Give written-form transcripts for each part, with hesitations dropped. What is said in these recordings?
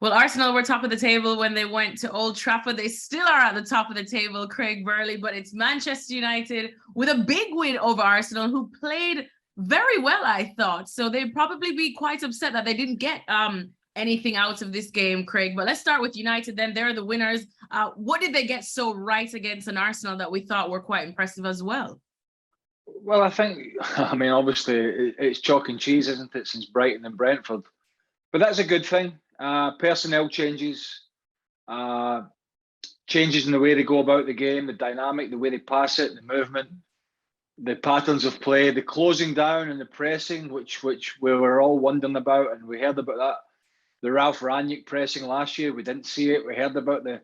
Well, Arsenal were top of the table when they went to Old Trafford. They still are at the top of the table, Craig Burley, but it's Manchester United with a big win over Arsenal, who played very well, I thought. So they'd probably be quite upset that they didn't get anything out of this game, Craig. But let's start with United then. They're the winners. What did they get so right against an Arsenal that we thought were quite impressive as well? Well, I mean, obviously it's chalk and cheese, isn't it, since Brighton and Brentford? But that's a good thing. Personnel changes, changes in the way they go about the game, the dynamic, the way they pass it, the movement, the patterns of play, the closing down and the pressing, which we were all wondering about, and we heard about that. The Ralph Rangnick pressing last year, we didn't see it. We heard about the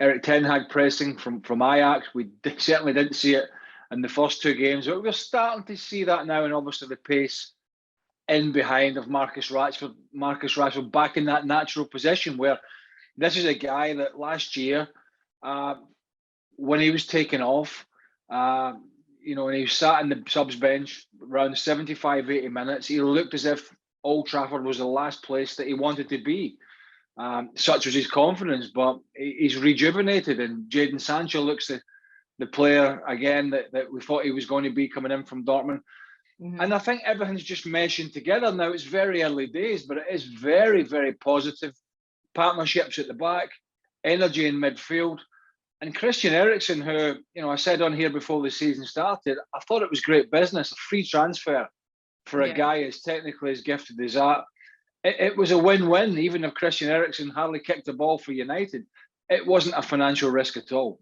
Eric Ten Hag pressing from Ajax. We certainly didn't see it in the first two games, but we're starting to see that now, and obviously the pace in behind of Marcus Rashford back in that natural position, where this is a guy that last year, when he was taken off, when he was sat in the subs bench around 75, 80 minutes, he looked as if Old Trafford was the last place that he wanted to be. Such was his confidence, but he's rejuvenated, and Jadon Sancho looks the player again that we thought he was going to be coming in from Dortmund. Mm-hmm. And I think everything's just meshing together now. It's very early days, but it is very, very positive. Partnerships at the back, energy in midfield. And Christian Eriksen, who, I said on here before the season started, I thought it was great business, a free transfer for a guy as technically as gifted as that. It was a win-win, even if Christian Eriksen hardly kicked the ball for United. It wasn't a financial risk at all.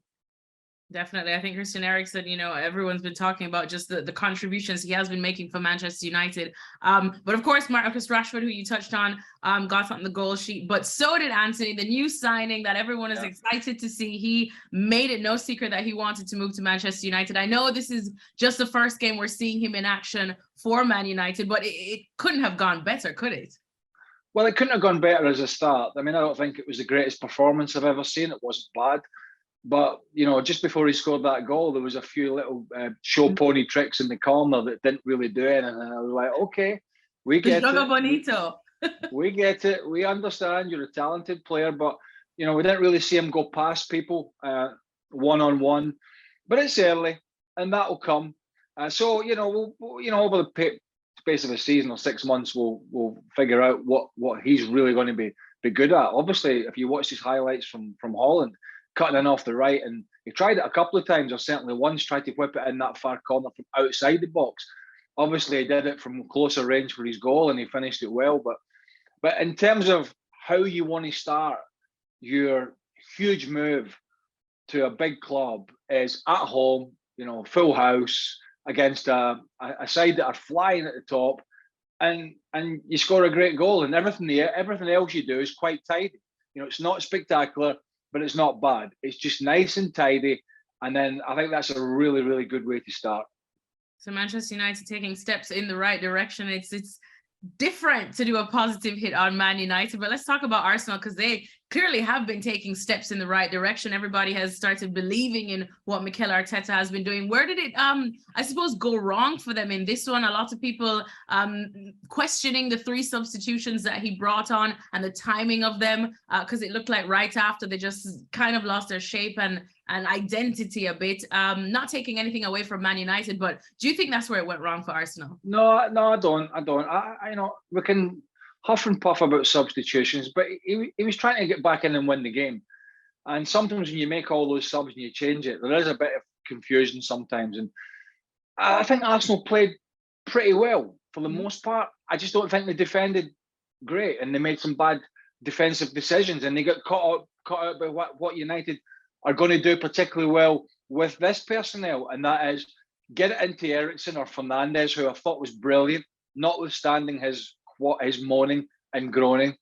Definitely. I think Christian Eriksen, everyone's been talking about just the contributions he has been making for Manchester United. But of course, Marcus Rashford, who you touched on, got on the goal sheet. But so did Antony, the new signing that everyone is excited to see. He made it no secret that he wanted to move to Manchester United. I know this is just the first game we're seeing him in action for Man United, but it couldn't have gone better, could it? Well, it couldn't have gone better as a start. I mean, I don't think it was the greatest performance I've ever seen. It wasn't bad. But, just before he scored that goal, there was a few little show pony tricks in the corner that didn't really do anything. And I was like, okay, we get it. Bonito. We get it. We understand you're a talented player, but, we didn't really see him go past people one-on-one. But it's early, and that'll come. So, over the space of a season or 6 months, we'll figure out what he's really going to be good at. Obviously, if you watch his highlights from Holland, cutting in off the right, and he tried it a couple of times, or certainly once, tried to whip it in that far corner from outside the box. Obviously, he did it from closer range for his goal, and he finished it well. But in terms of how you want to start your huge move to a big club is at home, full house against a side that are flying at the top, and you score a great goal, and everything else you do is quite tidy. It's not spectacular, but it's not bad. It's just nice and tidy. And then I think that's a really, really good way to start. So Manchester United taking steps in the right direction. It's different to do a positive hit on Man United, but let's talk about Arsenal, because they clearly have been taking steps in the right direction. Everybody has started believing in what Mikel Arteta has been doing. Where did it, I suppose, go wrong for them in this one? A lot of people questioning the 3 substitutions that he brought on and the timing of them, because it looked like right after they just kind of lost their shape and identity a bit. Not taking anything away from Man United, but do you think that's where it went wrong for Arsenal? No, I don't. We can huff and puff about substitutions, but he was trying to get back in and win the game. And sometimes when you make all those subs and you change it, there is a bit of confusion sometimes. And I think Arsenal played pretty well for the most part. I just don't think they defended great, and they made some bad defensive decisions, and they got caught out by what United are going to do particularly well with this personnel, and that is get it into Eriksen or Fernandes, who I thought was brilliant, notwithstanding his moaning and groaning,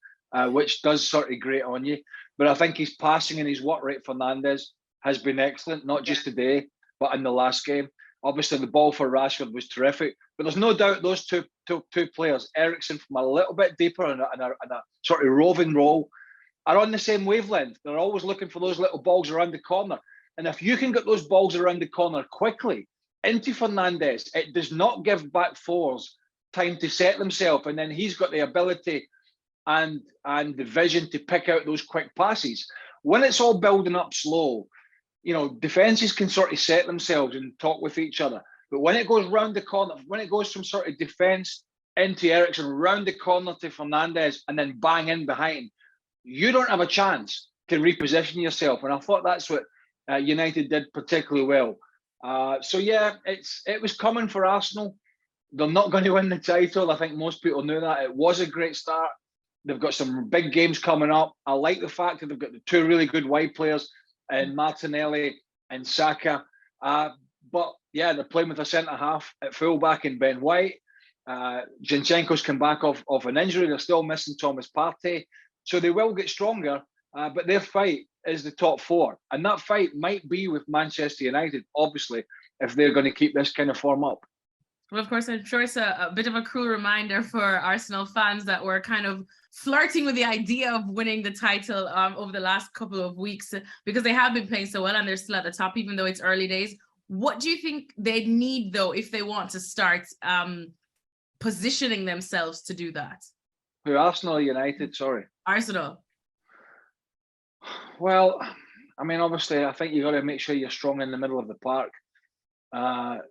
which does sort of grate on you. But I think his passing and his work rate, Fernandes, has been excellent, not just today, but in the last game. Obviously, the ball for Rashford was terrific, but there's no doubt those two players, Eriksen from a little bit deeper and a sort of roving role, are on the same wavelength. They're always looking for those little balls around the corner. And if you can get those balls around the corner quickly into Fernandes, it does not give back fours time to set themselves. And then he's got the ability and the vision to pick out those quick passes. When it's all building up slow, defenses can sort of set themselves and talk with each other. But when it goes round the corner, when it goes from sort of defence into Eriksen, round the corner to Fernandes, and then bang in behind, you don't have a chance to reposition yourself. And I thought that's what United did particularly well. It was coming for Arsenal. They're not going to win the title. I think most people knew that. It was a great start. They've got some big games coming up. I like the fact that they've got the two really good wide players in Martinelli and Saka. But yeah, they're playing with a centre-half at full-back in Ben White. Zinchenko's come back off an injury. They're still missing Thomas Partey. So they will get stronger, but their fight is the top four. And that fight might be with Manchester United, obviously, if they're going to keep this kind of form up. Well, of course, I'm sure it's a bit of a cruel reminder for Arsenal fans that were kind of flirting with the idea of winning the title over the last couple of weeks, because they have been playing so well and they're still at the top, even though it's early days. What do you think they need, though, if they want to start positioning themselves to do that? Who, Arsenal or United? Sorry. Arsenal. Well, I mean, obviously, I think you've got to make sure you're strong in the middle of the park. And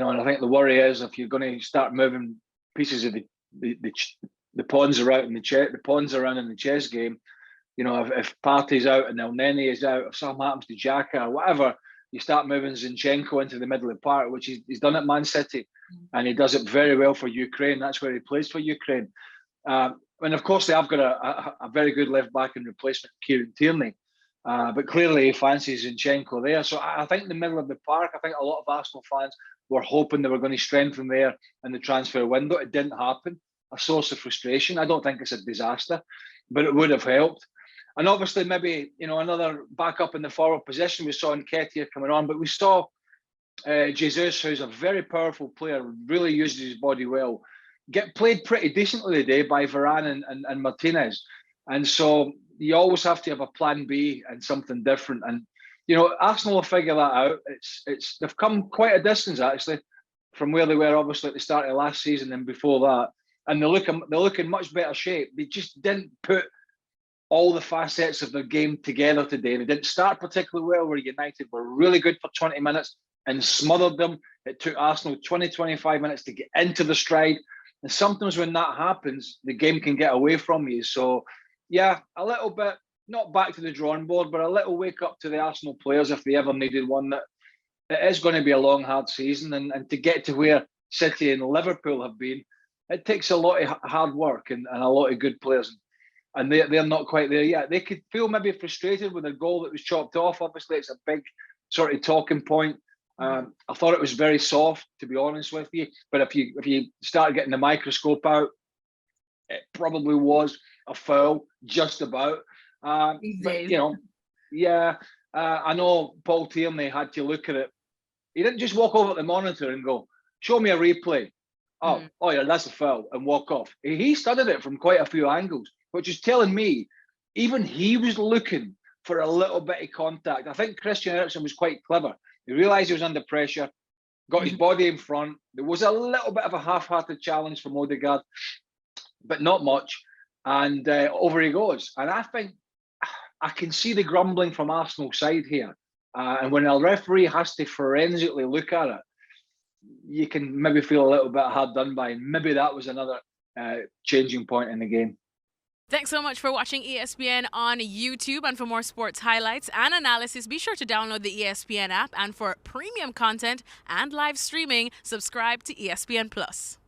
I think the worry is if you're going to start moving pieces of the pawns around in the chess game, if Partey's out and Elneny is out, if something happens to Xhaka or whatever, you start moving Zinchenko into the middle of the park, which he's done at Man City, and he does it very well for Ukraine. That's where he plays for Ukraine. And of course, they have got a very good left back in replacement, Kieran Tierney. But clearly, he fancies Zinchenko there. So I think the middle of the park, I think a lot of Arsenal fans were hoping they were going to strengthen there in the transfer window. It didn't happen. A source of frustration. I don't think it's a disaster, but it would have helped. And obviously, maybe, another backup in the forward position. We saw Nketiah coming on, but we saw Jesus, who's a very powerful player, really uses his body well, get played pretty decently today by Varane and Martinez. And so you always have to have a plan B and something different. And, Arsenal will figure that out. They've come quite a distance, actually, from where they were, obviously, at the start of last season and before that. And they look in much better shape. They just didn't put all the facets of their game together today. They didn't start particularly well, where United were really good for 20 minutes and smothered them. It took Arsenal 20-25 minutes to get into the stride. And sometimes when that happens, the game can get away from you. So, yeah, a little bit, not back to the drawing board, but a little wake up to the Arsenal players if they ever needed one, that it is going to be a long, hard season. And to get to where City and Liverpool have been, it takes a lot of hard work and a lot of good players. And they're not quite there yet. They could feel maybe frustrated with a goal that was chopped off. Obviously, it's a big sort of talking point. I thought it was very soft, to be honest with you. But if you start getting the microscope out, it probably was a foul, just about. But I know Paul Tierney had to look at it. He didn't just walk over at the monitor and go, "Show me a replay." Oh yeah, that's a foul, and walk off. He studied it from quite a few angles, which is telling me even he was looking for a little bit of contact. I think Christian Eriksen was quite clever. He realised he was under pressure, got his body in front. There was a little bit of a half-hearted challenge from Odegaard, but not much. And over he goes. And I think I can see the grumbling from Arsenal's side here. And when a referee has to forensically look at it, you can maybe feel a little bit hard done by. And maybe that was another changing point in the game. Thanks so much for watching ESPN on YouTube. And for more sports highlights and analysis, be sure to download the ESPN app. And for premium content and live streaming, subscribe to ESPN Plus.